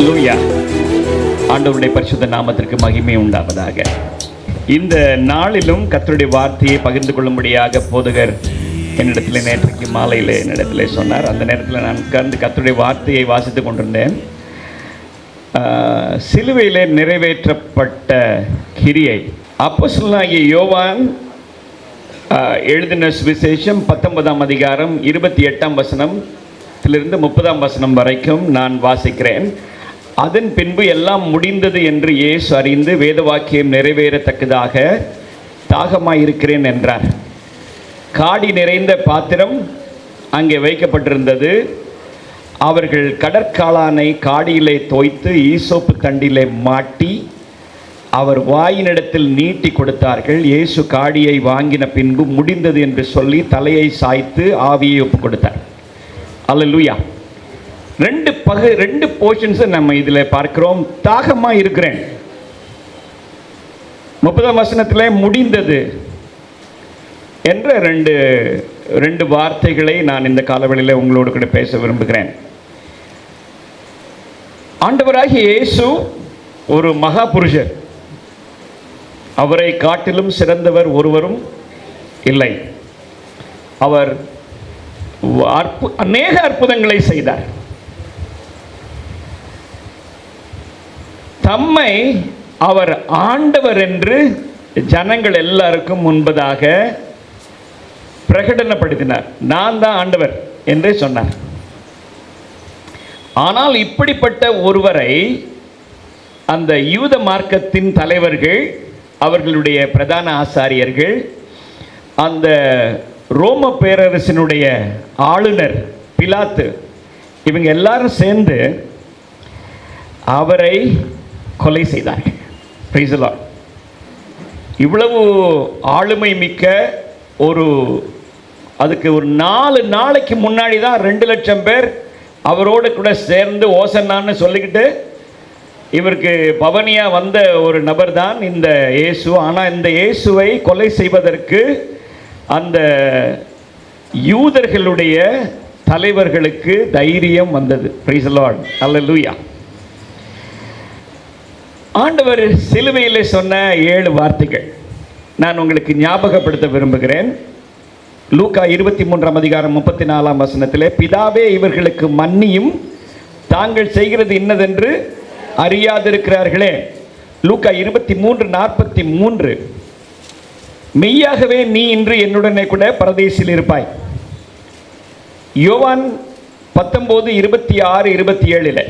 ஹல்லேலூயா. ஆண்டவருடைய பரிசுத்த நாமத்திற்கு மகிமை உண்டாவதாக. இந்த நாளிலும் கர்த்தருடைய வார்த்தையை பகிர்ந்து கொள்ளும்படியாக போதகர் என்னிடத்தில் நேற்றைக்கு மாலையில் என்னிடத்தில் சொன்னார். அந்த நேரத்தில் நான் உட்கார்ந்து கர்த்தருடைய வார்த்தையை வாசித்து கொண்டிருந்தேன். சிலுவையிலே நிறைவேற்றப்பட்ட கிரியை. அப்போஸ்தலனாகிய யோவான் எழுதின சுவிசேஷம் 19ஆம் அதிகாரம் 28ஆம் வசனத்திலிருந்து 30ஆம் வசனம் வரைக்கும் நான் வாசிக்கிறேன். அதன் பின்பு எல்லாம் முடிந்தது என்று இயேசு அறிந்து வேத வாக்கியம் நிறைவேறத்தக்கதாக தாகமாயிருக்கிறேன் என்றார். காடி நிறைந்த பாத்திரம் அங்கே வைக்கப்பட்டிருந்தது. அவர்கள் கடற்காளானை காடியிலே தோய்த்து ஈசோப்பு தண்டிலே மாட்டி அவர் வாயினிடத்தில் நீட்டி கொடுத்தார்கள். இயேசு காடியை வாங்கின பின்பு முடிந்தது என்று சொல்லி தலையை சாய்த்து ஆவியை ஒப்பு கொடுத்தார். அல்லேலூயா. ரெண்டு போர்ஷன்ஸை நம்ம இதில் பார்க்கிறோம். தாகமாக இருக்கிறேன். 30ஆம் வசனத்திலே முடிந்தது என்ற ரெண்டு வார்த்தைகளை நான் இந்த காலவெளியில் உங்களோடு கூட பேச விரும்புகிறேன். ஆண்டவராகிய இயேசு ஒரு மகா புருஷர். அவரை காட்டிலும் சிறந்தவர் ஒருவரும் இல்லை. அவர் அநேக அற்புதங்களை செய்தார். தம்மை அவர் ஆண்டவர் என்று ஜனங்கள் எல்லாருக்கும் முன்பதாக பிரகடனப்படுத்தினார். நான் தான் ஆண்டவர் என்றே சொன்னார். ஆனால் இப்படிப்பட்ட ஒருவரை அந்த யூத மார்க்கத்தின் தலைவர்கள், அவர்களுடைய பிரதான ஆசாரியர்கள், அந்த ரோம பேரரசினுடைய ஆளுநர் பிலாத்து, இவங்க எல்லாரும் சேர்ந்து அவரை கொலை செய்தார்கள். Price the Lord. இவ்வளவு ஆளுமை மிக்க அதுக்கு ஒரு 4 நாளைக்கு முன்னாடி தான் 2 லட்சம் பேர் அவரோடு கூட சேர்ந்து ஓசன்னான்னு சொல்லிக்கிட்டு இவருக்கு பவனியா வந்த ஒரு நபர் தான் இந்த இயேசு. ஆனால் இந்த இயேசுவை கொலை செய்வதற்கு அந்த யூதர்களுடைய தலைவர்களுக்கு தைரியம் வந்தது. Praise the lord. அல்லேலூயா. ஆண்டவர் சிலுவையிலே சொன்ன 7 வார்த்தைகள் நான் உங்களுக்கு ஞாபகப்படுத்த விரும்புகிறேன். லூக்கா 23ஆம் அதிகாரம் 34ஆம் வசனத்திலே, பிதாவே இவர்களுக்கு மன்னியும், தாங்கள் செய்கிறது இன்னதென்று அறியாதிருக்கிறார்களே. லூக்கா 23:43, மெய்யாகவே நீ இன்று என்னுடனே கூட பரதீசில் இருப்பாய். யோவான் 19:26-27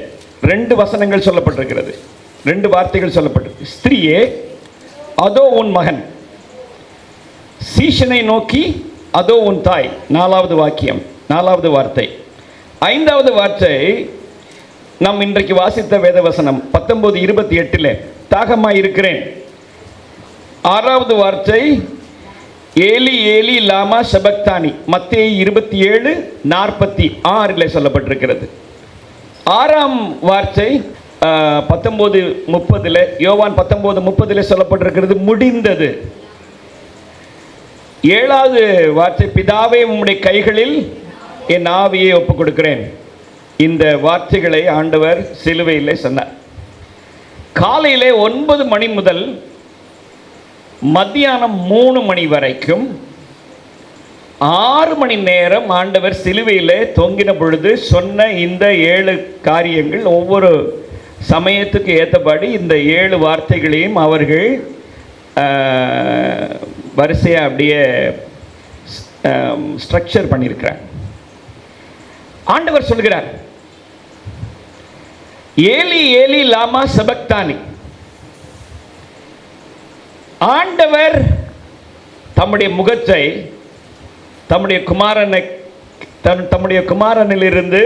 2 வசனங்கள் சொல்லப்பட்டிருக்கிறது. 2 வார்த்தைகள் சொல்லப்பட்டிருக்கு. ஸ்திரீயே, அதோ உன் மகன். சீஷனை நோக்கி, அதோ உன் தாய். 4வது வாக்கியம், 4வது வார்த்தை. 5வது வார்த்தை நாம் இன்றைக்கு வாசித்த வேதவசனம் 19:28 தாகமாய் இருக்கிறேன். 6வது வார்த்தை ஏலி ஏலி லாமா சபக்தானி, மத்தேயு 27:46 சொல்லப்பட்டிருக்கிறது. 6ஆம் வார்த்தை 19:30, யோவான் 19:30 சொல்லப்பட்டிருக்கிறது, முடிந்தது. 7வது வார்த்தை, பிதாவே உம்முடைய கைகளில் என் ஆவியை ஒப்புக் கொடுக்கிறேன். இந்த வார்த்தைகளை ஆண்டவர் சிலுவையிலே சொன்னார். காலையிலே 9 மணி முதல் மத்தியானம் 3 மணி வரைக்கும் 6 மணி நேரம் ஆண்டவர் சிலுவையிலே தொங்கின பொழுது சொன்ன இந்த 7 காரியங்கள், ஒவ்வொரு சமயத்துக்கு ஏற்றபடி இந்த 7 வார்த்தைகளையும் அவர்கள் வரிசையாக அப்படியே ஸ்ட்ரக்சர் பண்ணியிருக்கிறார். ஆண்டவர் சொல்கிறார், ஏலி ஏலி லாமா சபக்தானி. ஆண்டவர் தம்முடைய முகத்தை தம்முடைய குமாரனிலிருந்து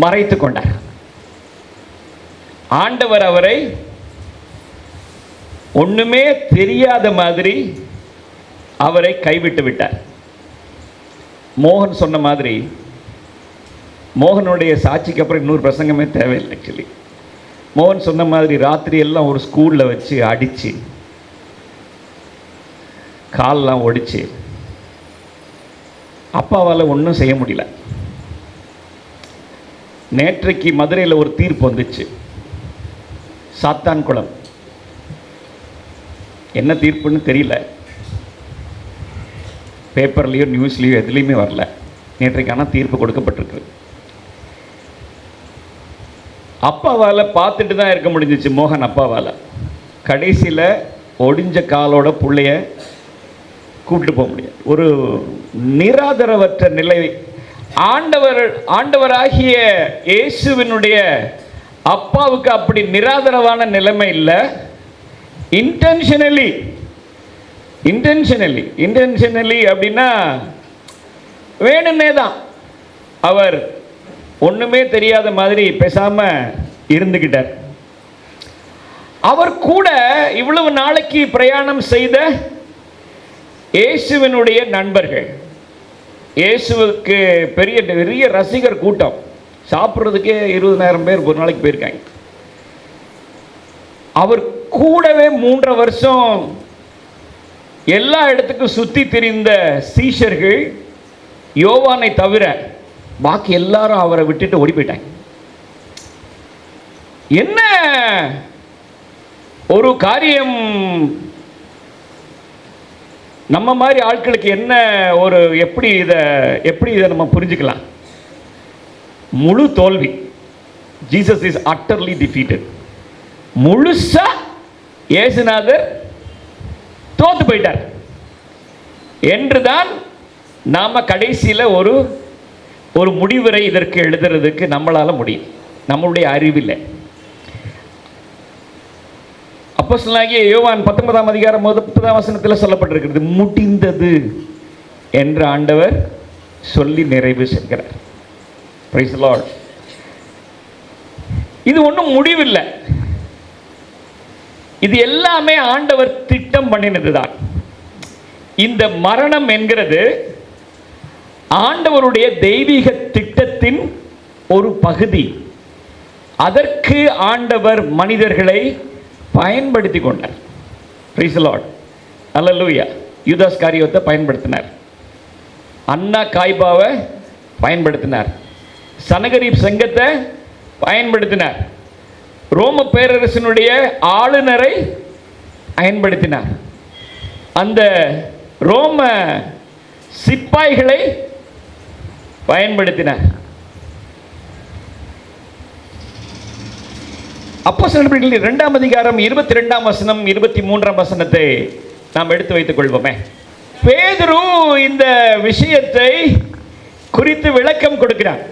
மறைத்து கொண்டார். ஆண்டவர் அவரை ஒண்ணுமே தெரியாத மாதிரி அவரை கைவிட்டு விட்டார். மோகன் சொன்ன மாதிரி, மோகனுடைய சாட்சிக்கு அப்புறம் இன்னொரு பிரசங்கமே தேவையில்லை. ஆக்சுவலி மோகன் சொன்ன மாதிரி ராத்திரி எல்லாம் ஒரு ஸ்கூலில் வச்சு அடித்து காலெலாம் ஒடிச்சு அப்பாவால் ஒன்றும் செய்ய முடியல. நேற்றைக்கு மதுரையில் ஒரு தீர்ப்பு வந்துச்சு. சாத்தான்குளம். என்ன தீர்ப்புன்னு தெரியல, பேப்பர்லேயோ நியூஸ்லேயோ எதுலேயுமே வரல. நேற்றைக்கான தீர்ப்பு கொடுக்கப்பட்டிருக்கு. அப்பாவால் பார்த்துட்டு தான் இருக்க முடிஞ்சிச்சு, மோகன் அப்பாவால். கடைசியில் ஒடிஞ்ச காலோட பிள்ளைய கூப்பிட்டு போக முடியாது. ஒரு நிராதரவற்ற நிலை. ஆண்டவராகிய இயேசுவினுடைய அப்பாவுக்கு அப்படி நிராதரவான நிலைமை இல்லை. இன்டென்ஷனலி அப்படின்னா வேணும்னே தான் அவர் ஒன்றுமே தெரியாத மாதிரி பேசாமல் இருந்துக்கிட்டார். அவர் கூட இவ்வளவு நாளைக்கு பிரயாணம் செய்த இயேசுவினுடைய நண்பர்கள், இயேசுவுக்கு பெரிய பெரிய ரசிகர் கூட்டம், சாப்பிட்றதுக்கே 20,000 பேர் ஒரு நாளைக்கு போயிருக்காங்க. அவர் கூடவே 3.5 வருஷம் எல்லா இடத்துக்கும் சுற்றி திரிந்த சீஷர்கள் யோவானை தவிர பாக்கி எல்லாரும் அவரை விட்டுட்டு ஓடி போயிட்டாங்க. என்ன ஒரு காரியம், நம்ம மாதிரி ஆட்களுக்கு என்ன ஒரு எப்படி இதை நம்ம புரிஞ்சுக்கலாம்? முழு தோல்வி. Jesus is utterly defeated. முழுசா இயேசுநாதர் தோத்து போயிட்டார் என்றுதான் நாம கடைசியில் ஒரு முடிவுரை இதற்கு எழுதுறதுக்கு நம்மளால முடியும், நம்மளுடைய அறிவில். அப்போஸ்தலனாகிய யோவான் 19ஆம் அதிகாரம் 30ஆம் வசனத்தில் சொல்லப்பட்டிருக்கிறது, முடிந்தது என்று ஆண்டவர் சொல்லி நிறைவு செய்கிறார். Price the Lord. இது ஒன்றும் முடிவில்லை, இது எல்லாமே ஆண்டவர் திட்டம் பண்ணினது தான். இந்த மரணம் என்கிறது ஆண்டவருடைய தெய்வீக திட்டத்தின் ஒரு பகுதி. அதற்கு ஆண்டவர் மனிதர்களை பயன்படுத்தி கொண்டார். Price the lord. அல்லேலூயா. யூதாஸ் காரியோத்தை பயன்படுத்தினார், அன்னா காய்பாவை பயன்படுத்தினார், சனகரிப் சங்கத்தை பயன்படுத்தினார், ரோம பேரரசனுடைய ஆளுநரை பயன்படுத்தினார், அந்த ரோம சிப்பாய்களை பயன்படுத்தினார். அப்போஸ்தலர் 2ஆம் அதிகாரம் 22ஆம் வசனம் 23ஆம் வசனத்தை நாம் எடுத்து வைத்துக் கொள்வோமே. பேதுரு இந்த விஷயத்தை குறித்து விளக்கம் கொடுக்கிறார்.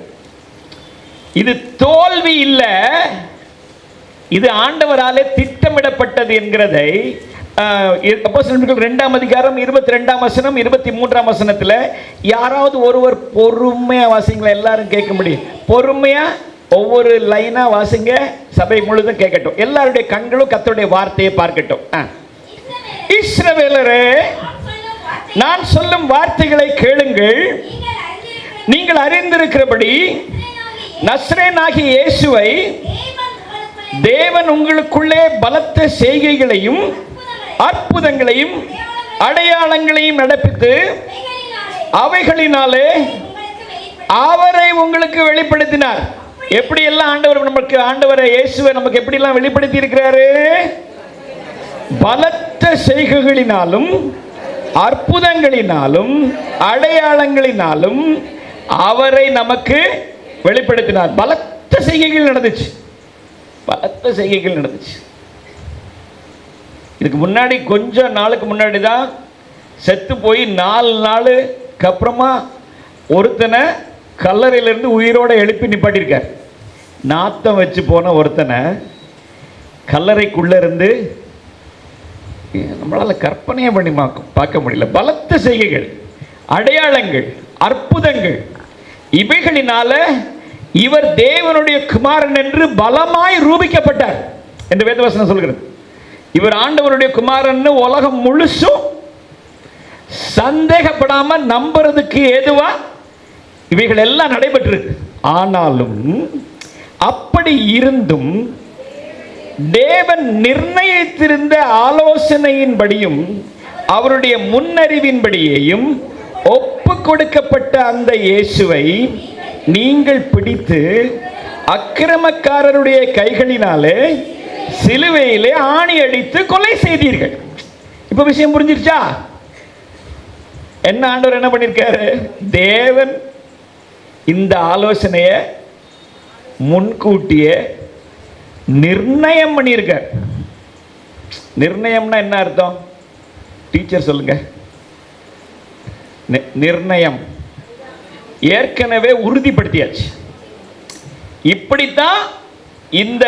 இது தோல்வி இல்லை, இது ஆண்டவராலே திட்டமிடப்பட்டது என்கிறதை அப்போஸ்தலர் 2ஆம் அதிகாரம் 22ஆம் வசனம் 23ஆம் வசனத்தில் யாராவது ஒருவர் பொறுமையா வாசிங்களா? எல்லாரும் கேட்க முடியும். பொறுமையா ஒவ்வொரு லைனா வாசிங்க, சபை முழுதும் கேட்கட்டும். எல்லாருடைய கண்களும் கர்த்தருடைய வார்த்தையை பார்க்கட்டும். இஸ்ரவேலரே, நான் சொல்லும் வார்த்தைகளை கேளுங்கள். நீங்கள் அறிந்திருக்கிறபடி நஸ்ரேனாகிய இயேசுவை தேவன் உங்களுக்குள்ளே பலத்த செய்கைகளையும் அற்புதங்களையும் அடையாளங்களையும் நடப்பித்து அவைகளினாலே அவரை உங்களுக்கு வெளிப்படுத்தினார். எப்படி எல்லாம் ஆண்டவரை இயேசுவை நமக்கு எப்படி எல்லாம் வெளிப்படுத்தி இருக்கிறாரு? பலத்த செய்கைகளினாலும் அற்புதங்களினாலும் அடையாளங்களினாலும் அவரை நமக்கு வெளிப்படுத்தினார். பலத்த செய்கைகள் நடந்துச்சு, பலத்த செய்கைகள் நடந்துச்சு. இதுக்கு முன்னாடி கொஞ்ச நாளுக்கு முன்னாடி தான் செத்து போய் 4 நாளுக்கு அப்புறமா ஒருத்தனை கல்லறையிலிருந்து உயிரோட எழுப்பி நிப்பாட்டியிருக்கார். நாத்தம் வச்சு போன ஒருத்தனை கல்லறைக்குள்ள இருந்து நம்மளால கற்பனையே பண்ணி பார்க்க முடியல. பலத்த செய்கைகள், அடையாளங்கள், அற்புதங்கள், இவைகளினால இவர் தேவனுடைய குமாரன் என்று பலமாய் ரூபிக்கப்பட்டார் என்று வேதவசனம் சொல்கிறது. இவர் ஆண்டவருடைய குமாரன் உலகம் முழுசும் சந்தேகப்படாம நம்புறதுக்கு ஏதுவா இவைகள் எல்லாம் நடைபெற்றிருக்கு. ஆனாலும் அப்படி இருந்தும் தேவன் நிர்ணயித்திருந்த ஆலோசனையின்படியும் அவருடைய முன்னறிவின்படியேயும் ஒப்பு கொடுக்கப்பட்ட அந்த இயேசுவை நீங்கள் பிடித்து அக்கிரமக்காரருடைய கைகளினாலே சிலுவையிலே ஆணி அடித்து கொலை செய்தீர்கள். இப்ப விஷயம் புரிஞ்சிருச்சா? என்ன ஆண்டவர் என்ன பண்ணிருக்காரு? தேவன் இந்த ஆலோசனைய முன்கூட்டியே நிர்ணயம் பண்ணியிருக்கார். நிர்ணயம்னா என்ன அர்த்தம்? டீச்சர் சொல்லுங்க. நிர்ணயம் ஏற்கனவே உறுதிப்படுத்தியாச்சு. இப்படித்தான் இந்த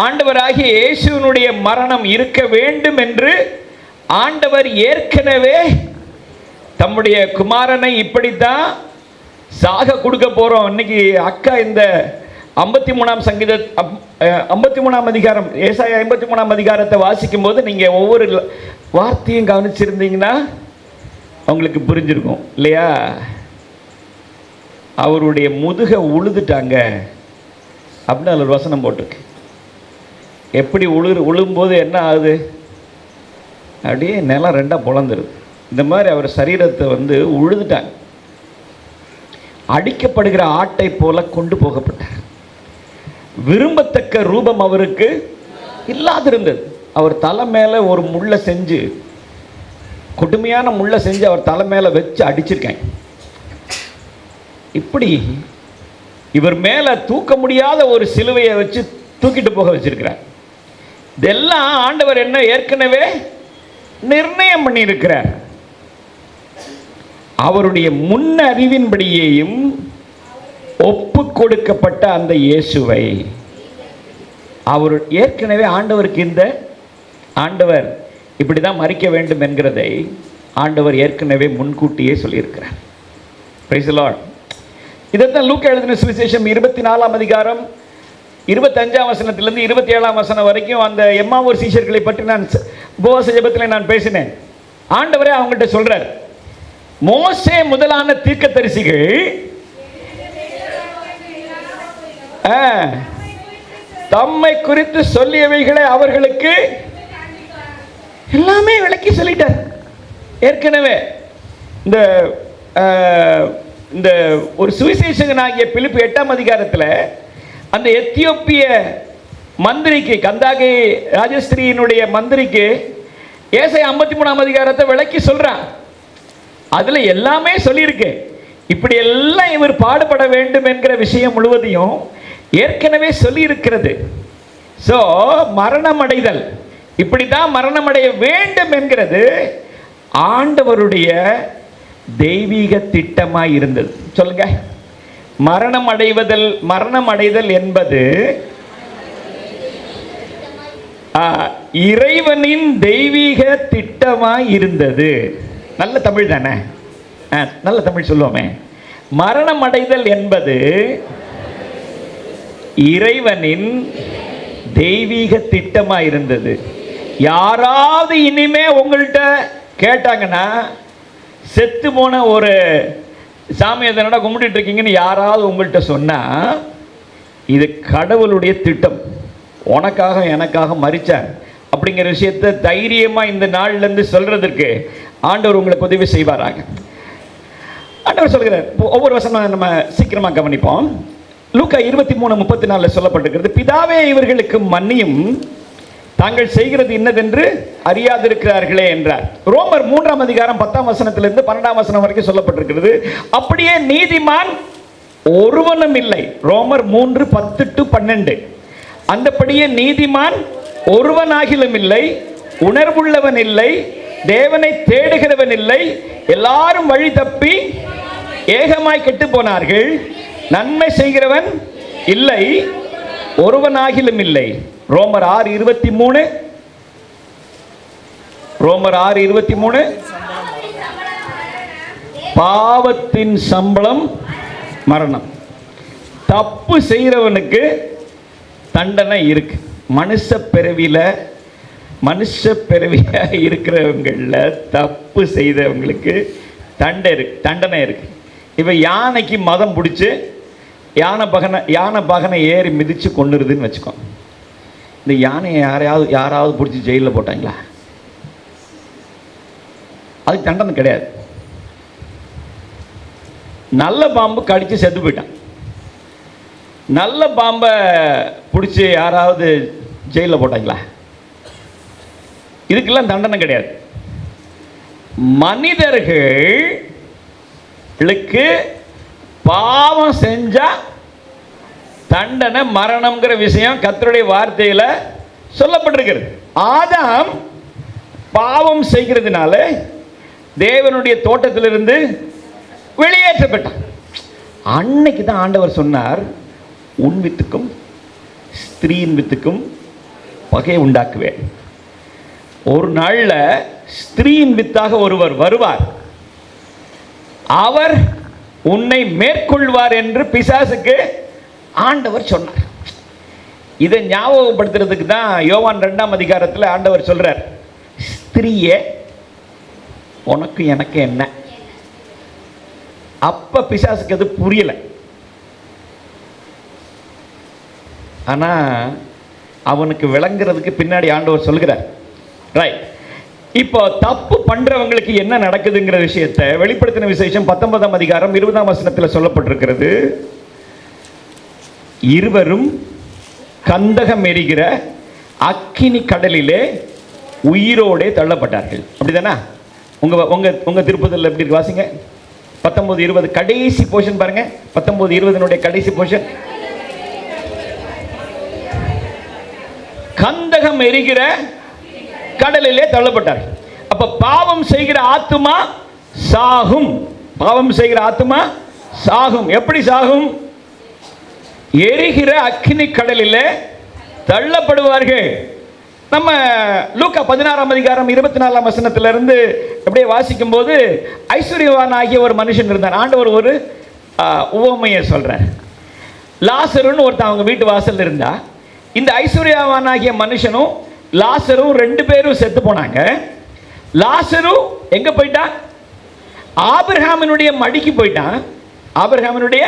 ஆண்டவராகிய இயேசுவினுடைய மரணம் இருக்க வேண்டும் என்று ஆண்டவர் ஏற்கனவே தம்முடைய குமாரனை இப்படித்தான் சாக கொடுக்க போறோம். இன்னைக்கு அக்கா இந்த 53ஆம் சங்கீத 53ஆம் அதிகாரம், ஏசாயா 53ஆம் அதிகாரத்தை வாசிக்கும் போது நீங்க ஒவ்வொரு வார்த்தையும் கவனிச்சிருந்தீங்கன்னா உங்களுக்கு புரிஞ்சிருக்கும் இல்லையா? அவருடைய முதுகை உழுதுட்டாங்க அப்படின்னு ஒரு வசனம் போட்டிருக்கு. எப்படி உழும்போது என்ன ஆகுது? அப்படியே நிலம் ரெண்டா பொழந்துருது. இந்த மாதிரி அவர் சரீரத்தை உழுதுட்டாங்க. அடிக்கப்படுகிற ஆட்டை போல கொண்டு போகப்பட்டார். விரும்பத்தக்க ரூபம் அவருக்கு இல்லாதிருந்தது. அவர் தலை மேல ஒரு முள்ளை செஞ்சு, கொடுமையான முள்ளை செஞ்சு அவர் தலை மேல வச்சு அடிச்சிருக்காங்க. இப்படி இவர் மேல தூக்க முடியாத ஒரு சிலுவையை வச்சு தூக்கிட்டு போக வச்சிருக்கிறார். இதெல்லாம் ஆண்டவர் என்ன ஏற்கனவே நிர்ணயம் பண்ணியிருக்கிறார். அவருடைய முன் அறிவின்படியேயும் ஒப்பு கொடுக்கப்பட்ட அந்த இயேசுவை அவர் ஏற்கனவே ஆண்டவருக்கு இந்த ஆண்டவர் இப்படிதான் மரிக்க வேண்டும் என்கிறதை ஆண்டவர் ஏற்கனவே முன்கூட்டியே சொல்லியிருக்கிறார். Price the Lord. இதைத்தான் லூக்கா எழுதின சுவிசேஷம் 24ஆம் அதிகாரம் 25ஆம் வசனத்திலிருந்து 27ஆம் வசனம் வரைக்கும் அந்த எம்மாவூர் சீஷர்களை பற்றி நான் உபவாச ஜெபத்தில் நான் பேசினேன். ஆண்டவரே அவங்கள்ட்ட சொல்றார், மோசே முதலான தீர்க்கதரிசிகள் தம்மை குறித்து சொல்லியவைகளை அவர்களுக்கு எல்லாமே விளக்கி சொல்லிட்டார். ஏற்கனவே இந்த ஒரு சுவிசேஷகனாகிய பிலிப்பு 8ஆம் அதிகாரத்தில் அந்த எத்தியோப்பிய மந்திரிக்கு, கந்தாகை ராஜஸ்திரியினுடைய மந்திரிக்கு ஏசாயா 53ஆம் அதிகாரத்தை விளக்கி சொல்றான். அதுல எல்லாமே சொல்லியிருக்கு. இப்படி எல்லாம் இவர் பாடுபட வேண்டும் என்கிற விஷயம் முழுவதையும் ஏற்கனவே சொல்லி இருக்கிறது. சோ மரணம் அடைதல், இப்படித்தான் மரணம் அடைய வேண்டும் என்கிறது ஆண்டவருடைய தெய்வீக திட்டமாய் இருந்தது. சொல்லுங்க. மரணம் அடைதல் என்பது இறைவனின் தெய்வீக திட்டமாய் இருந்தது. நல்ல தமிழ் தானே? நல்ல தமிழ் சொல்லுவோமே. மரணம் அடைதல் என்பது இறைவனின் தெய்வீக திட்டமாய் இருந்தது. யாராவது இனிமே உங்கள்கிட்ட கேட்டாங்கன்னா, செத்து போன ஒரு சாமி எதனா கும்பிட்டு இருக்கீங்கன்னு யாராவது உங்கள்கிட்ட சொன்னா, இது கடவுளுடைய திட்டம், உனக்காக எனக்காக மரிச்சார் அப்படிங்கிற விஷயத்தை தைரியமா இந்த நாள்ல இருந்து சொல்றதற்கு ஆண்டவர் உங்களுக்கு உதவி செய்வாராக. ஆண்டவர் சொல்கிறார். ஒவ்வொரு வசனம் நம்ம சீக்கிரமா கவனிப்போம். லூக்கா 23:34 சொல்லப்பட்டிருக்கிறது, பிதாவே இவர்களுக்கு மன்னியும், தாங்கள் செய்கிறது இன்னதென்று அறியாதிருக்கிறார்களே என்றார். ரோமர் 3ஆம் அதிகாரம் 10ஆம் வசனத்திலிருந்து 12ஆம் வசனம் வரைக்கும் சொல்லப்பட்டிருக்கிறது, அப்படியே நீதிமான் ஒருவனும் இல்லை. ரோமர் 3:10-12. அந்தபடியே நீதிமான் ஒருவனாகிலும் இல்லை, உணர்வுள்ளவன் இல்லை, தேவனை தேடுகிறவன் இல்லை, எல்லாரும் வழி தப்பி ஏகமாய் கெட்டு போனார்கள், நன்மை செய்கிறவன் இல்லை, ஒருவனாகிலும் இல்லை. ரோமர் 6:23. ரோமர் 6:23. பாவத்தின் சம்பளம் மரணம். தப்பு செய்கிறவனுக்கு தண்டனை இருக்கு. மனுஷ பிறவியா இருக்கிறவங்கள தப்பு செய்தவங்களுக்கு தண்டனை இருக்கு. இப்ப யானைக்கு மதம் பிடிச்சு யானை பகனை ஏறி மிதிச்சு கொண்டுருதுன்னு வச்சுக்கோ. இந்த யானையை யாராவது பிடிச்சி ஜெயிலில் போட்டாங்களா? அதுக்கு தண்டனை கிடையாது. நல்ல பாம்பு கடிச்சு செத்து போயிட்டான். நல்ல பாம்பை பிடிச்சி யாராவது ஜெயிலில் போட்டாங்களா? இதுக்கெல்லாம் தண்டனை கிடையாது. மனிதர்களுக்கு பாவம் செஞ்சா தண்டனை மரணம்ங்கிற விஷயம் கர்த்தருடைய வார்த்தையில சொல்லப்பட்டிருக்கிறது. ஆதாம் பாவம் செய்கிறதுனால தேவனுடைய தோட்டத்திலிருந்து வெளியேற்றப்பட்டான். அன்னைக்கு தான் ஆண்டவர் சொன்னார், உன் வித்துக்கும் ஸ்திரீயின் வித்துக்கும் பகை உண்டாக்குவேன். ஒரு நாள்ல ஸ்திரீயின் வித்தாக ஒருவர் வருவார், அவர் உன்னை மேற்கொள்வார் என்று பிசாசுக்கு ஆண்டவர் சொன்னார். இதை ஞாபகப்படுத்துறதுக்கு தான் யோவான் 2ஆம் அதிகாரத்தில் ஆண்டவர் சொல்றார், ஸ்திரீயே உனக்கு எனக்கு என்ன. அப்ப பிசாசுக்கு அது புரியல. ஆனா அவனுக்கு விளங்குறதுக்கு பின்னாடி ஆண்டவர் சொல்கிறார். ரைட். இப்போ தப்பு பண்றவங்களுக்கு என்ன நடக்குதுங்கிற விஷயத்தை வெளிப்படுத்தின விசேஷம் 19ஆம் அதிகாரம் 20ஆம் வசனத்தில் சொல்லப்பட்டிருக்கிறது. இருவரும் கந்தகம் எரிகிற அக்கினி கடலிலே உயிரோடே தள்ளப்பட்டார்கள். அப்படிதானா? உங்க உங்க உங்க திருப்பதில் எப்படி இருக்கு? வாசிங்க 19:20 கடைசி போர்ஷன் பாருங்க. 19:20 கடைசி போர்ஷன். கந்தகம் எரிகிற கடலிலே தள்ளப்பட்டார்கள். அப்ப பாவம் செய்கிற ஆத்துமா சாகும். பாவம் செய்கிற ஆத்துமா சாகும். எப்படி சாகும்? எரிகிற அக்கினி கடலிலே தள்ளப்படுவார்கள். நம்ம லூக்கா 16ஆம் அதிகாரம் 24ஆம் வசனத்திலிருந்து அப்படியே வாசிக்கும் போது ஐஸ்வர்யவான் ஆகிய ஒரு மனுஷன் இருந்தார். ஆண்டவர் ஒரு உவமையை சொல்றார். லாசருன்னு ஒருத்தன் அவங்க வீட்டு வாசல் இருந்தா. இந்த ஐஸ்வர்யவான் ஆகிய மனுஷனும் லாசரும் 2 பேரும் செத்து போனாங்க. லாசரு எங்க போயிட்டான்? ஆபிரகாமினுடைய மடிக்கு போயிட்டான். ஆபிரகாமினுடைய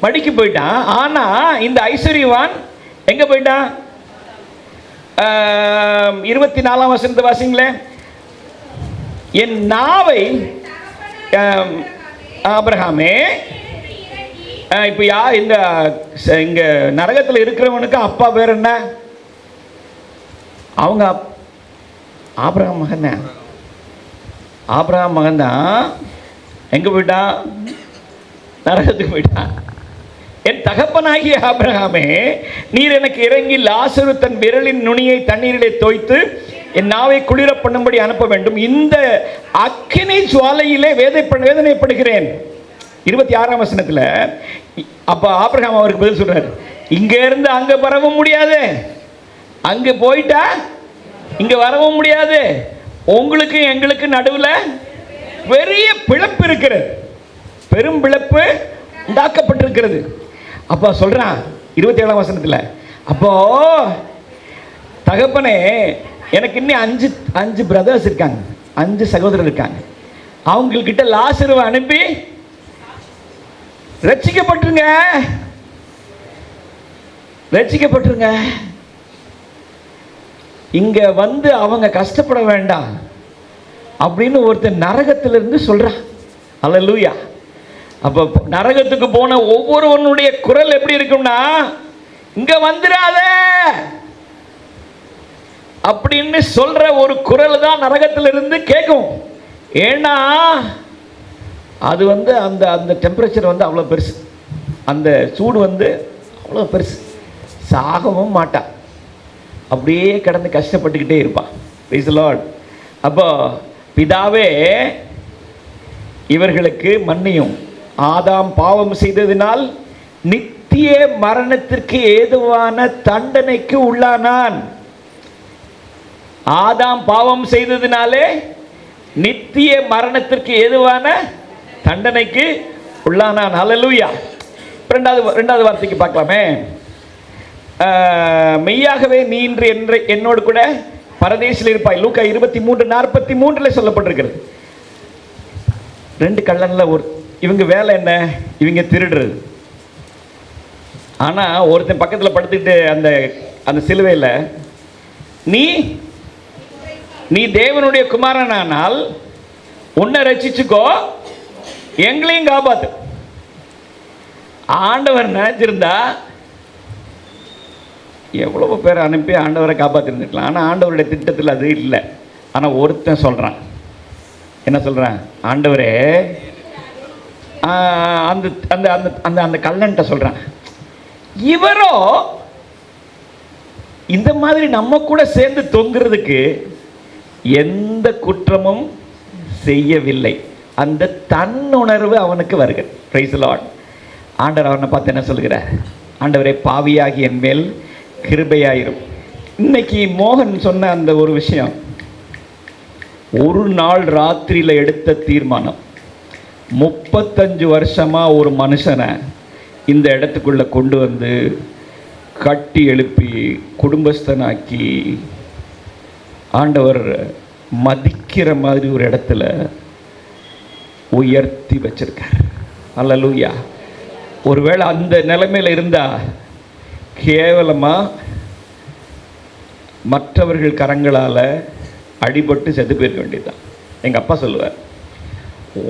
மடிக்கு போயிட்டான். ஆனா இந்த ஐஸ்வர்யவான் எங்க போயிட்டான்? 24ஆம் வசனத்தை வாசிங்களே. என் நாவை ஆபிரகாமே, இப்ப யார் இந்த இங்க நரகத்தில் இருக்கிறவனுக்கு அப்பா பேர் என்ன? அவங்க ஆபிரகாம் மகன் தான். ஆபிரகாம் மகன் தான். எங்க போயிட்டான்? நரகத்துக்கு போயிட்டான். என் தகப்பனாகிய ஆபிரகாமே, நீர் எனக்கு இறங்கி லாசரு தன் விரலின் நுனியை தண்ணீரிலே தோய்த்து என் நாவை குளிர பண்ணும்படி அனுப்ப வேண்டும். இந்த அக்கினி ஜுவாலையிலே வேதனைப்படுகிறேன். 26ஆம் வசனத்துல அப்ப ஆபிரகாம் அவருக்கு பதில் சொல்றாரு, இங்க இருந்து அங்க பரவ முடியாது, அங்க போயிட்டா இங்க வரவும் முடியாது, உங்களுக்கு எங்களுக்கு நடுவுல பெரிய பிளப்பு இருக்கிறது, பெரும் பிளப்பு உண்டாக்கப்பட்டிருக்கிறது. அப்போ சொல்றான் 27ஆம் வசனத்துல, அப்போ தகப்பனே எனக்கு இன்னும் 5 பிரதர்ஸ் இருக்காங்க, 5 சகோதரர் இருக்காங்க, அவங்கக்கிட்ட லாசருவை அனுப்பி ரட்சிக்கப்பட்டுருங்க, ரட்சிக்கப்பட்டுருங்க, இங்க வந்து அவங்க கஷ்டப்பட வேண்டாம் அப்படின்னு ஒருத்தர் நரகத்திலிருந்து சொல்றான். அல்லேலூயா. அப்ப நரகத்துக்கு போன ஒவ்வொருவனுடைய குரல் எப்படி இருக்கும்னா, இங்க வந்துடாத அப்படின்னு சொல்ற ஒரு குரல் தான் நரகத்திலிருந்து கேட்கும். ஏன்னா அது வந்து அந்த அந்த டெம்பரேச்சர் வந்து அவ்வளோ பெருசு, அந்த சூடு வந்து அவ்வளோ பெருசு. சாகவும் மாட்டான், அப்படியே கிடந்து கஷ்டப்பட்டுக்கிட்டே இருப்பான். Price the Lord. அப்போ பிதாவே இவர்களுக்கு மன்னியும், ஆதாம் பாவம் செய்ததினால் நித்திய மரணத்திற்கு ஏதுவான தண்டனைக்கு உள்ளானான். ஆதாம் பாவம் செய்ததினாலே நித்திய மரணத்திற்கு ஏதுவான தண்டனைக்கு உள்ளானான். ஹல்லேலூயா. ரெண்டாவது வார்த்தைக்கு பார்க்கலாமே. மெய்யாகவே நீ இன்று என்னோடு கூட பரதேசில் இருப்பாய். லூக்கா 23:43 சொல்லப்பட்டிருக்கிறது. 2 கள்ளன்ல ஒரு இவங்க வேலை என்ன? இவங்க திருடுறது. ஆனா ஒருத்தன் பக்கத்தில் படுத்துக்கிட்டு அந்த அந்த சிலுவையில், நீ தேவனுடைய குமாரனானால் உன்னை ரட்சிச்சுக்கோ, எங்களையும் காப்பாத்து. ஆண்டவர் நினைச்சிருந்தா எவ்வளோ பேர் அனுப்பி ஆண்டவரை காப்பாற்றிருந்துருக்கலாம். ஆனால் ஆண்டவருடைய திட்டத்தில் அது இல்லை. ஆனால் ஒருத்தன் சொல்கிறான், என்ன சொல்கிறான்? ஆண்டவரே அந்த அந்த அந்த அந்த அந்த கள்ளன்ட்ட சொல்கிறான், இவரோ இந்த மாதிரி நம்ம கூட சேர்ந்து தொங்குறதுக்கு எந்த குற்றமும் செய்யவில்லை. அந்த தன்னுணர்வு அவனுக்கு வருகிறது. Price the Lord. ஆண்டவர் அவனை பார்த்து என்ன சொல்கிறார்? ஆண்டவரே, பாவியாகி என் மேல் கிருபையாயிரும். இன்னைக்கு மோகன் சொன்ன அந்த ஒரு விஷயம், ஒரு நாள் ராத்திரியில் எடுத்த தீர்மானம் 35 வருஷமாக ஒரு மனுஷனை இந்த இடத்துக்குள்ளே கொண்டு வந்து கட்டி எழுப்பி குடும்பஸ்தனாக்கி ஆண்டவர் மதிக்கிற மாதிரி ஒரு இடத்துல உயர்த்தி வச்சிருக்கார். அல்லேலூயா. ஒருவேளை அந்த நிலைமையில் இருந்தால் கேவலமாக மற்றவர்கள் கரங்களால் அடிபட்டு செத்து போயிருக்க வேண்டியதுதான். எங்கள் அப்பா சொல்லுவார்,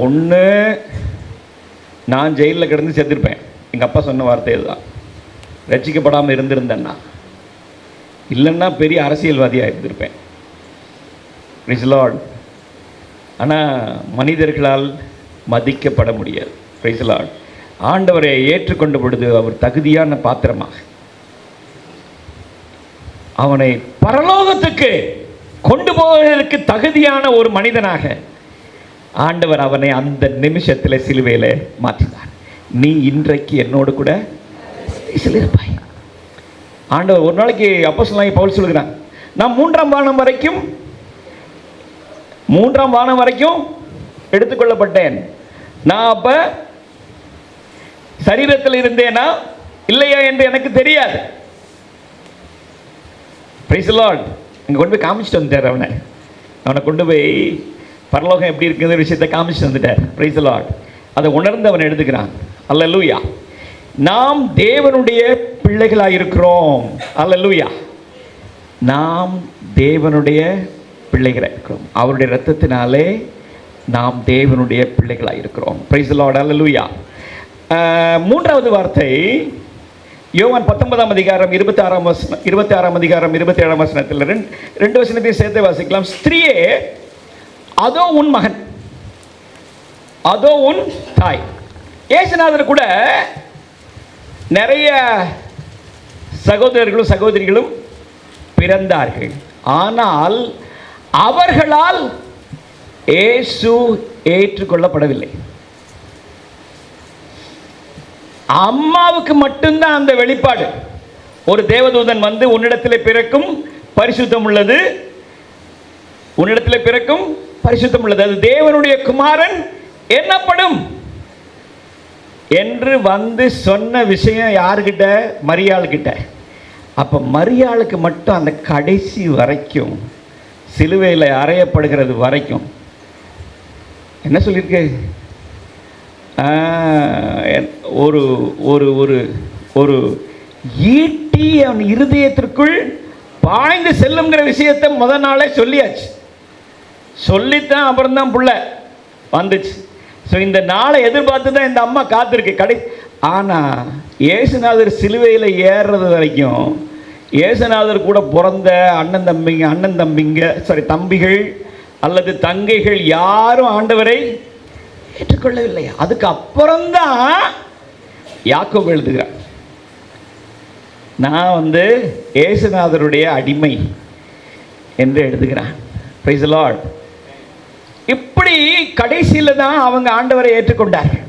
ஒன்று நான் ஜெயிலில் கிடந்து செத்துருப்பேன். எங்கள் அப்பா சொன்ன வார்த்தை இதுதான். ரட்சிக்கப்படாமல் இருந்திருந்தேன்னா, இல்லைன்னா பெரிய அரசியல்வாதியாக இருந்திருப்பேன். Price the Lord. ஆனால் மனிதர்களால் மதிக்கப்பட முடியாது. Price the Lord. ஆண்டவரை ஏற்றுக்கொண்ட பொழுது அவர் தகுதியான பாத்திரமாக அவனை பரலோகத்துக்கு கொண்டு போவதற்கு தகுதியான ஒரு மனிதனாக ஆண்டவர் அவனை அந்த நிமிஷத்தில் சிலுவையில் மாற்றினார். நீ இன்றைக்கு என்னோடு கூட இருப்பாய். ஆண்டவர் ஒரு நாளைக்கு அப்போஸ்தலனாகிய பவுல் சொல்கிறான், நான் மூன்றாம் வானம் வரைக்கும் எடுத்துக்கொள்ளப்பட்டேன். நான் அப்போ சரீரத்தில் இருந்தேனா இல்லையா என்று எனக்கு தெரியாது. Price the Lord. இங்கே கொண்டு போய் காமிச்சிட்டு வந்துட்டார். அவனை கொண்டு போய் பரலோகம் எப்படி இருக்குங்கிற விஷயத்தை காமிச்சிட்டு வந்துட்டார். Price the Lord. அதை உணர்ந்து அவன் எடுத்துக்கிறான். அல்லேலூயா. நாம் தேவனுடைய பிள்ளைகளாக இருக்கிறோம். அல்லேலூயா. நாம் தேவனுடைய பிள்ளைகளாக இருக்கிறோம். அவருடைய இரத்தத்தினாலே நாம் தேவனுடைய பிள்ளைகளாக இருக்கிறோம். Praise the lord. அல்லேலூயா. மூன்றாவது வார்த்தை யோவான் 19ஆம் அதிகாரம் 26ஆம் அதிகாரம் 27ஆம் வசனத்தில் ரெண்டு வசனத்தையும் சேர்த்து வாசிக்கலாம். ஸ்திரீயே, அதோ உன் மகன், அதோ உன் தாய். இயேசுநாதர் கூட நிறைய சகோதரர்களும் சகோதரிகளும் பிறந்தார்கள். ஆனால் அவர்களால் இயேசு ஏற்றுக்கொள்ளப்படவில்லை. அம்மாவுக்கு மட்டும்தான் அந்த வெளிப்பாடு. ஒரு தேவதூதன் வந்து உன்னிடத்தில் பிறக்கும் பரிசுத்தம் உள்ளது, உன்னிடத்தில் பிறக்கும் பரிசுத்தம் உள்ளது, அது தேவனுடைய குமாரன் என்னப்படும் என்று வந்து சொன்ன விஷயம் யாருக்கிட்ட? மரியாள் கிட்ட. அப்போ மரியாளுக்கு மட்டும் அந்த கடைசி வரைக்கும், சிலுவையில் அறையப்படுகிறது வரைக்கும் என்ன சொல்லியிருக்கு? ஒரு ஒரு ஒரு ஒரு ஈட்டி அவன் இருதயத்திற்குள் பாய்ந்து செல்லுங்கிற விஷயத்தை முதல் நாளே சொல்லியாச்சு. சொல்லித்தான் அப்புறம்தான் புள்ள வந்துச்சு. ஸோ இந்த நாளை எதிர்பார்த்து தான் இந்த அம்மா காத்திருக்கு. ஆனால் இயேசுநாதர் சிலுவையில் ஏறுறது வரைக்கும் இயேசுநாதர் கூட பிறந்த தம்பிகள் அல்லது தங்கைகள் யாரும் ஆண்டவரை ஏற்றுக்கொள்ளவில்லை. அதுக்கு அப்புறம்தான் யாக்கோபு எழுதுகிறார், நான் இயேசுநாதருடைய அடிமை என்று எழுதுகிறான். Praise the lord. இப்படி கடைசியில் தான் அவங்க ஆண்டவரை ஏற்றுக்கொண்டார்கள்.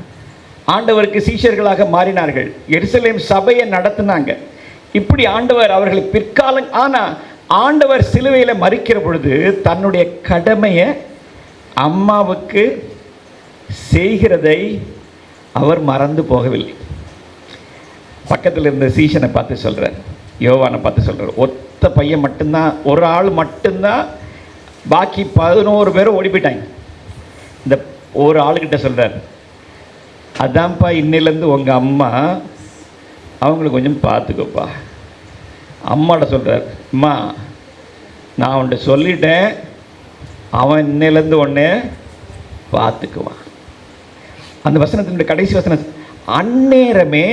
ஆண்டவருக்கு சீஷர்களாக மாறினார்கள். எருசலேம் சபையை நடத்தினாங்க. இப்படி ஆண்டவர் அவர்களை பிற்காலம், ஆனால் ஆண்டவர் சிலுவையில் மரிக்கிற பொழுது தன்னுடைய கடமையை அம்மாவுக்கு செய்கிறதை அவர் மறந்து போகவில்லை. பக்கத்தில் இருந்த சீஷனை பார்த்து சொல்கிறார், யோவானை பார்த்து சொல்கிறார், ஒத்த பையன் மட்டும்தான், ஒரு ஆள் மட்டும்தான், பாக்கி 11 பேரும் ஓடி போயிட்டாங்க. இந்த ஒரு ஆளுக்கிட்ட சொல்கிறார், அதான்ப்பா இன்னிலேருந்து உங்கள் அம்மா, அவங்கள கொஞ்சம் பார்த்துக்கோப்பா. அம்மாட்ட சொல்கிறார், அம்மா நான் உன்ட்ட சொல்லிட்டேன், அவன் இன்னிலேருந்து ஒன்று பார்த்துக்குவான். அந்த வசனத்தினுடைய கடைசி வசனம், அந்நேரமே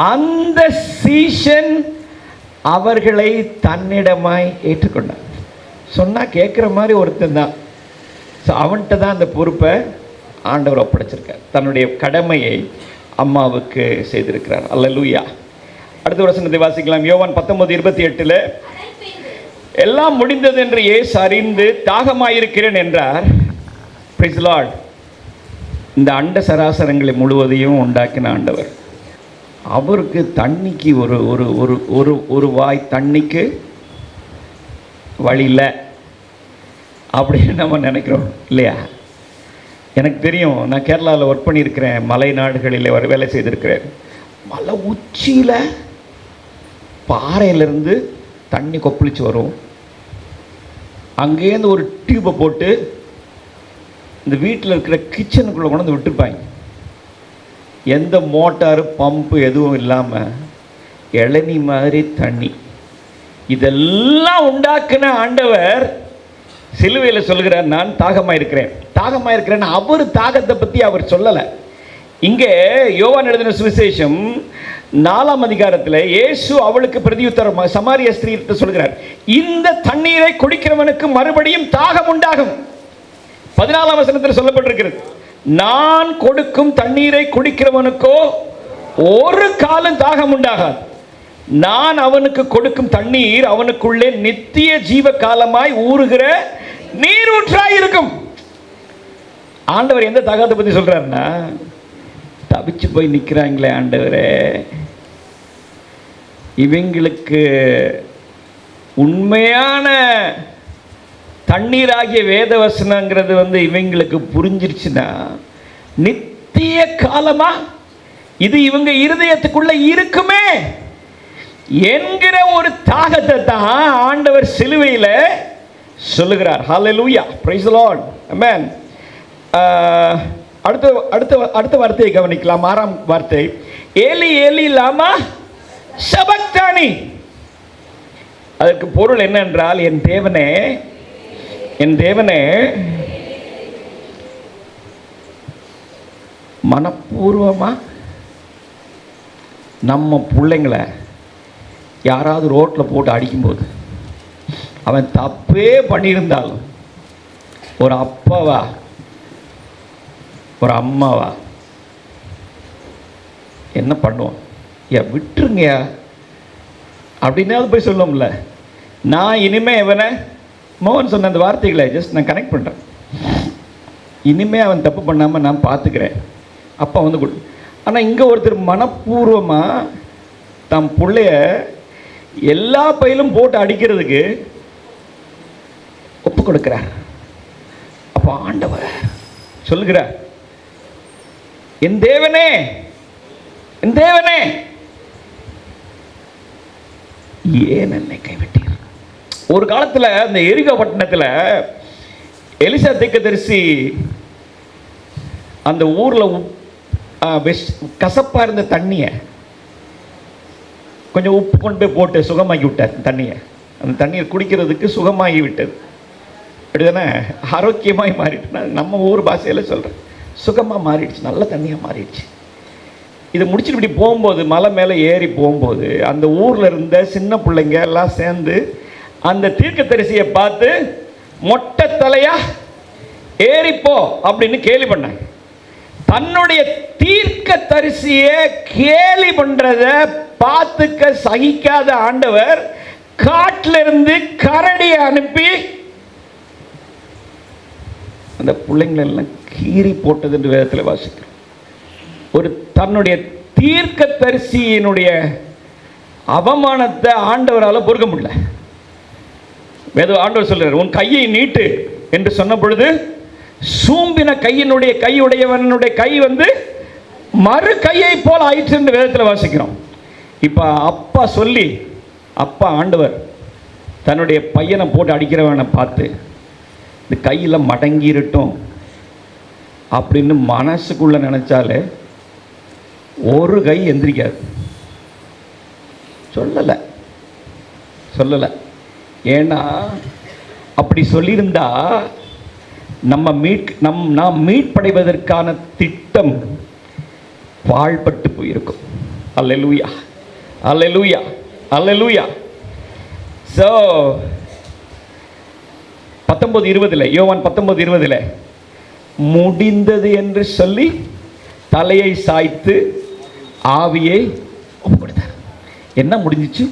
அந்த சீஷன் அவர்களை தன்னிடமாய் ஏற்றுக்கொண்டார். சொன்னால் கேட்குற மாதிரி ஒருத்தன் தான். ஸோ அவன்கிட்ட தான் அந்த பொறுப்பை ஆண்டவர் ஒப்படைச்சிருக்கார். தன்னுடைய கடமையை அம்மாவுக்கு செய்திருக்கிறார். அல்லேலூயா. அடுத்த வசனத்தை வாசிக்கலாம். யோவான் 19:28 எல்லாம் முடிந்தது என்று இயேசு அறிந்து தாகமாயிருக்கிறேன் என்றார். Price the Lord. இந்த அண்ட சராசரங்களை முழுவதையும் உண்டாக்கின ஆண்டவர், அவருக்கு தண்ணிக்கு ஒரு ஒரு ஒரு ஒரு ஒரு வாய் தண்ணிக்கு வழி இல்லை அப்படின்னு நம்ம நினைக்கிறோம் இல்லையா? எனக்கு தெரியும், நான் கேரளாவில் ஒர்க் பண்ணியிருக்கிறேன், மலை நாடுகளில் வேலை செய்திருக்கிறேன். மலை உச்சியில் பாறையிலேருந்து தண்ணி கொப்பளிச்சு வரும். அங்கேருந்து ஒரு டியூப்பை போட்டு இந்த வீட்டில் இருக்கிற கிச்சனுக்குள்ளே கொண்டு வந்து விட்டுருப்பாங்க. எந்த மோட்டாரு பம்பு எதுவும் இல்லாமல் இளநீ மாதிரி தண்ணி. இதெல்லாம் உண்டாக்குன ஆண்டவர் சிலுவையில் சொல்கிறார், நான் தாகமாக இருக்கிறேன். தாகமாக இருக்கிறேன்னு அவர் தாகத்தை பற்றி அவர் சொல்லலை. இங்கே யோவான் எழுதின சுவிசேஷம் 4ஆம் அதிகாரத்தில் இயேசு அவளுக்கு பிரதியுத்தரமாக சமாரிய ஸ்திரீயிட்ட சொல்கிறார், இந்த தண்ணீரை குடிக்கிறவனுக்கு மறுபடியும் தாகம் உண்டாகும். 14ஆம் வசனத்தில் சொல்லப்பட்டிருக்கிறது, நான் கொடுக்கும் தண்ணீரை குடிக்கிறவனுக்கோ ஒரு காலம் தாகம் உண்டாகாது. நான் அவனுக்கு கொடுக்கும் தண்ணீர் அவனுக்குள்ளே நித்திய ஜீவ காலமாய் ஊறுகிற நீரூற்றாய் இருக்கும். ஆண்டவர் எந்த தாகத்தை பற்றி சொல்றாருன்னா, தவிச்சு போய் நிற்கிறாங்களே ஆண்டவரே, இவங்களுக்கு உண்மையான தண்ணீராகிய வேதவசனங்கிறது இவங்களுக்கு புரிஞ்சிருச்சுன்னா நித்திய காலமா இது இவங்க இருதயத்துக்குள்ள இருக்குமே என்கிற ஒரு தாகத்தை தான் ஆண்டவர் சிலுவையில் சொல்லுகிறார். ஹல்லேலூயா, பிரைஸ் தி லார்ட், ஆமென். அடுத்த வார்த்தையை கவனிக்கலாம். 6ஆம் வார்த்தை, ஏலி ஏலி லாமா சபக்தானி. அதற்கு பொருள் என்னென்றால், என் தேவனே என் தேவனே. மனப்பூர்வமா நம்ம பிள்ளைங்களை யாராவது ரோட்டில் போட்டு அடிக்கும்போது, அவன் தப்பே பண்ணியிருந்தாலும் ஒரு அப்பாவா ஒரு அம்மாவா என்ன பண்ணுவோம்? விட்டுருங்கயா அப்படின்னாவது போய் சொல்லுவோம்ல. நான் இனிமே இவனை, மோகன் சொன்ன அந்த வார்த்தைகளை ஜஸ்ட் நான் கனெக்ட் பண்ணுறேன். இனிமே அவன் தப்பு பண்ணாமல் நான் பார்த்துக்கிறேன், அப்பா கொடு. ஆனால் இங்கே ஒருத்தர் மனப்பூர்வமாக தம் பிள்ளைய எல்லா பையிலும் போட்டு அடிக்கிறதுக்கு ஒப்பு கொடுக்கிறார். அப்போ ஆண்டவர் சொல்லுகிறார், என் தேவனே என் தேவனே ஏன் என்னை கைவிட்டீர். ஒரு காலத்தில் அந்த எரிகோ பட்டணத்தில் எலிசா தீர்க்கதரிசி அந்த ஊரில் கசப்பாக இருந்த தண்ணியை கொஞ்சம் உப்பு கொண்டு போய் போட்டு சுகமாக்கி விட்டார். தண்ணியை, அந்த தண்ணீர் குடிக்கிறதுக்கு சுகமாகி விட்டது. அப்படிதானே? ஆரோக்கியமாகி மாறிட்டு, நம்ம ஊர் பாஷையில் சொல்கிறேன், சுகமாக மாறிடுச்சு, நல்ல தண்ணியாக மாறிடுச்சு. இதை முடிச்சுட்டு இப்படி போகும்போது, மலை மேலே ஏறி போகும்போது, அந்த ஊரில் இருந்த சின்ன பிள்ளைங்க எல்லாம் சேர்ந்து அந்த தீர்க்கதரிசியை பார்த்து மொட்டை தலையா ஏறிப்போ அப்படின்னு கேலி பண்ணாங்க. தன்னுடைய தீர்க்கதரிசியை கேலி பண்றத பார்த்துக்க சகிக்காத ஆண்டவர் காட்டிலிருந்து கரடியை அனுப்பி அந்த பிள்ளைங்களெல்லாம் கீறி போட்டது என்று வேதத்தில் வாசிக்கிறோம். ஒரு தன்னுடைய தீர்க்கதரிசியினுடைய அவமானத்தை ஆண்டவரால் பொறுக்க முடியல. வேத ஆண்டவர் சொல்றார், உன் கையை நீட்டு என்று சொன்ன பொழுது சூம்பின கையுடையவனுடைய கை மறு கையை போல் ஆயிற்று என்று வேதத்தில் வாசிக்கிறோம். இப்போ அப்பா சொல்லி, அப்பா ஆண்டவர் தன்னுடைய பையனை போட்டு அடிக்கிறவனை பார்த்து இந்த கையில் மடங்கிருட்டும் அப்படின்னு மனசுக்குள்ள நினைச்சாலே ஒரு கை எந்திரிக்காது. சொல்லலை. ஏன்னா அப்படி சொல்லியிருந்தா நாம் மீட்படைவதற்கான திட்டம் பாழ்பட்டு போயிருக்கும். அல்லேலூயா, அல்லேலூயா, அல்லேலூயா. ஸோ 19:20 யோவான் 19:20 முடிந்தது என்று சொல்லி தலையை சாய்த்து ஆவியை ஒப்பு கொடுத்தார். என்ன முடிஞ்சிச்சு?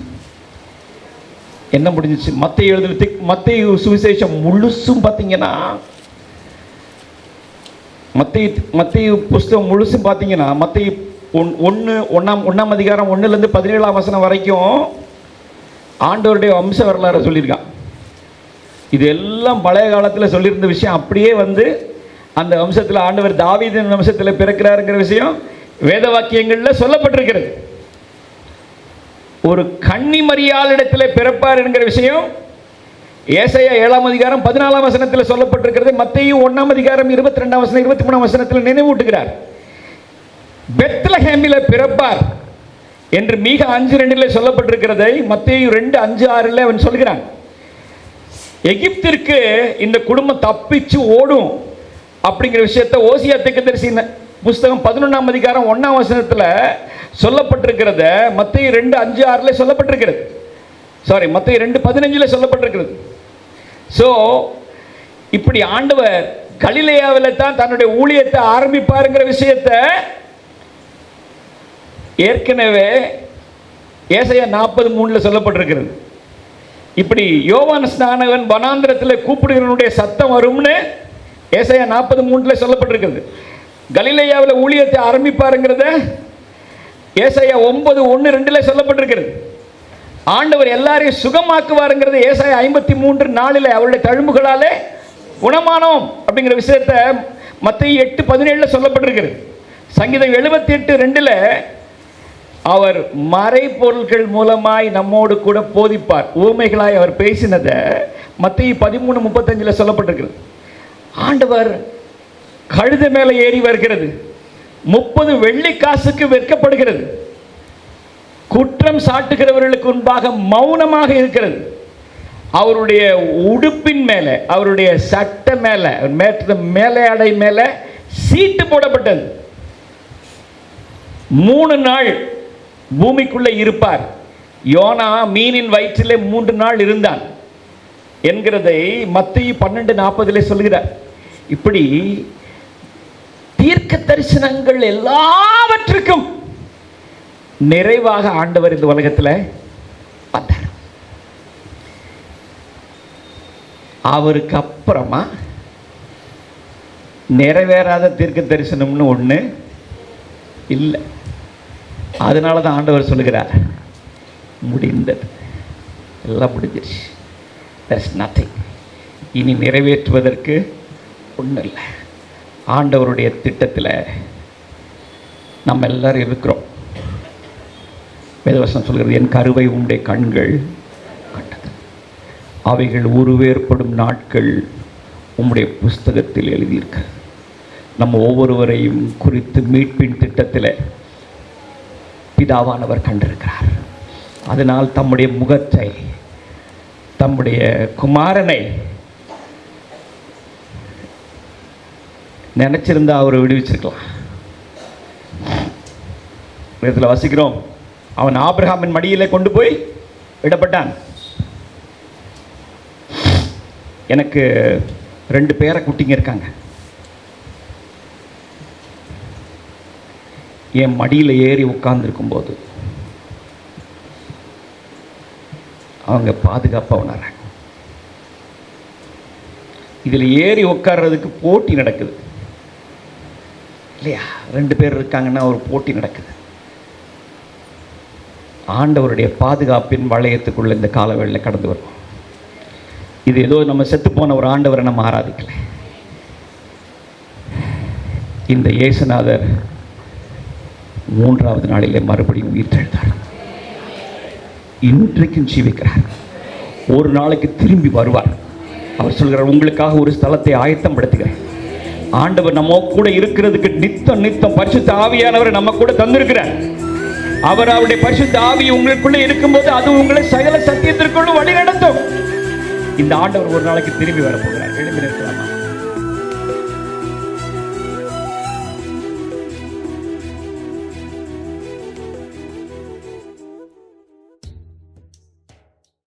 என்ன முடிஞ்சிச்சு? மத்தேயு சுவிசேஷம் முழுசும் பார்த்தீங்கன்னா, மத்தேயு புஸ்தகம் முழுசும் பார்த்தீங்கன்னா, மத்தேயு 1 அதிகாரம் 1 17 வசனம் வரைக்கும் ஆண்டவருடைய வம்ச வரலாறு சொல்லியிருக்கான். இது எல்லாம் பழைய காலத்தில் சொல்லியிருந்த விஷயம் அப்படியே அந்த வம்சத்தில் ஆண்டவர் தாவீதின் வம்சத்தில் பிறக்கிறாருங்கிற விஷயம் வேத வாக்கியங்களில் சொல்லப்பட்டிருக்கிறது. ஒரு கன்னி மரியாளிடத்தில் பிறப்பார் என்கிற விஷயம் ஏசாயா 7 அதிகாரம் 14 வசனத்தில் சொல்லப்பட்டிருக்கிறது. மத்தேயு 1 அதிகாரம் 22 வசனம் 23 வசனத்தில் நினைவூட்டுகிறார். பெத்லஹேமில் பிறப்பார் என்று மீகா 5:2 சொல்லப்பட்டிருக்கிறதை மத்தேயு 2:5-6 அவன் சொல்கிறான். எகிப்திற்கு இந்த குடும்பம் தப்பிச்சு ஓடும் அப்படிங்கிற விஷயத்தை ஓசியா தீர்க்கதரிசி புஸ்தகம் 11 அதிகாரம் 1 வசனத்தில் சொல்லப்பட்டிருக்கிறத மத்தேயு 2:5-6 சொல்லப்பட்டிருக்கிறது. சாரி, மத்தேயு 2:15 சொல்லப்பட்டிருக்கிறது. ஸோ இப்படி ஆண்டவர் கலிலேயாவில் தான் தன்னுடைய ஊழியத்தை ஆரம்பிப்பாருங்கிற விஷயத்தை ஏற்கனவே ஏசாயா 40:3 சொல்லப்பட்டிருக்கிறது. இப்படி யோவான் ஸ்நானகன் வனாந்திரத்தில் கூப்பிடுகிறவனுடைய சத்தம் வரும்னு ஏசாயா 40:3 சொல்லப்பட்டிருக்கிறது. கலிலேயாவில் ஊழியத்தை ஆரம்பிப்பாருங்கிறத ஏசாயா 9:1-2 சொல்லப்பட்டிருக்கிறது. ஆண்டவர் எல்லாரையும் சுகமாக்குவாருங்கிறது ஏசாயா 53:4 அவருடைய தழும்புகளாலே குணமானோம் அப்படிங்கிற விஷயத்தை மத்தேயு 8:17 சொல்லப்பட்டிருக்கிறது. சங்கீதம் 78:2 அவர் மறைபொருள்கள் மூலமாய் நம்மோடு கூட போதிப்பார், ஊமைகளாய் அவர் பேசினதை மத்தேயு 13:35 சொல்லப்பட்டிருக்கிறது. ஆண்டவர் கழுதை மேலே ஏறி வருகிறது, 30 வெள்ளிக்காசுக்கு விற்கப்படுகிறது, குற்றம் சாட்டுகிறவர்களுக்கு முன்பாக மௌனமாக இருக்கிறது. அவருடைய உடுப்பின் மேலே, அவருடைய சட்டை மேலே, மேலையாடை மேலே சீட்டு போடப்பட்டது. 3 நாள் பூமிக்குள்ளே இருப்பார். யோனா மீனின் வயிற்றிலே 3 நாள் இருந்தான் என்கிறதை மத்தேயு 12:40 சொல்கிறார். இப்படி தீர்க்க தரிசனங்கள் எல்லாவற்றுக்கும் நிறைவாக ஆண்டவர் இந்த உலகத்தில் வந்தார். அவருக்கு அப்புறமா நிறைவேறாத தீர்க்க தரிசனம்னு ஒன்று இல்லை. அதனால தான் ஆண்டவர் சொல்லுகிறார், முடிந்தது, எல்லாம் முடிஞ்சிருச்சு, there is nothing. இனி நிறைவேற்றுவதற்கு ஒன்றும் இல்லை. ஆண்டவருடைய திட்டத்தில் நம்ம எல்லாரும் இருக்கிறோம். வேதவசனம் சொல்கிறது, என் கருவை உம்முடைய கண்கள் கண்டது, அவைகள் உருவேற்படும் நாட்கள் உம்முடைய புஸ்தகத்தில் எழுதியிருக்கு. நம்ம ஒவ்வொருவரையும் குறித்து மீட்பின் திட்டத்தில் பிதாவானவர் கண்டிருக்கிறார். அதனால் தம்முடைய முகத்தை, தம்முடைய குமாரனை நினைச்சிருந்தா அவரை விடுவிச்சிருக்கலாம். இதில் வசிக்கிறோம், அவன் ஆபிரகாமின் மடியிலே கொண்டு போய் விடப்பட்டான். எனக்கு 2 பேர குட்டிங்க இருக்காங்க. என் மடியில் ஏறி உட்கார்ந்துருக்கும் போது அவங்க பாதுகாப்பாக உணர்றாங்க. இதில் ஏறி உட்கார்றதுக்கு போட்டி நடக்குது இல்லையா? 2 பேர் இருக்காங்கன்னா ஒரு போட்டி நடக்குது. ஆண்டவருடைய பாதுகாப்பின் வளையத்துக்குள்ள இந்த காலவேளையில் கடந்து வரும். இது ஏதோ நம்ம செத்து போன ஒரு ஆண்டவரை நம்ம ஆராதிக்கலை. இந்த இயேசுநாதர் 3ஆவது நாளிலே மறுபடியும் உயிர்த்தெழுந்தார். இன்றைக்கும் ஜீவிக்கிறார். ஒரு நாளைக்கு திரும்பி வருவார். அவர் சொல்கிறார், உங்களுக்காக ஒரு ஸ்தலத்தை ஆயத்தம் படுத்துகிறேன். ஆண்டவர் நம்ம கூட இருக்கிறதுக்கு நித்தம் பரிசுத்த ஆவியானவரை நம்ம கூட தந்திருக்கிறார். அவர் அவருடைய பரிசுத்த ஆவி உங்களுக்குள்ளே இருக்கும்போது அது உங்களை சகல சத்தியத்திற்குள்ளும் வழி நடத்தும். இந்த ஆண்டவர் ஒரு நாளைக்கு திரும்பி வரப்போகிறார். எழும்பி நிற்கலாமா?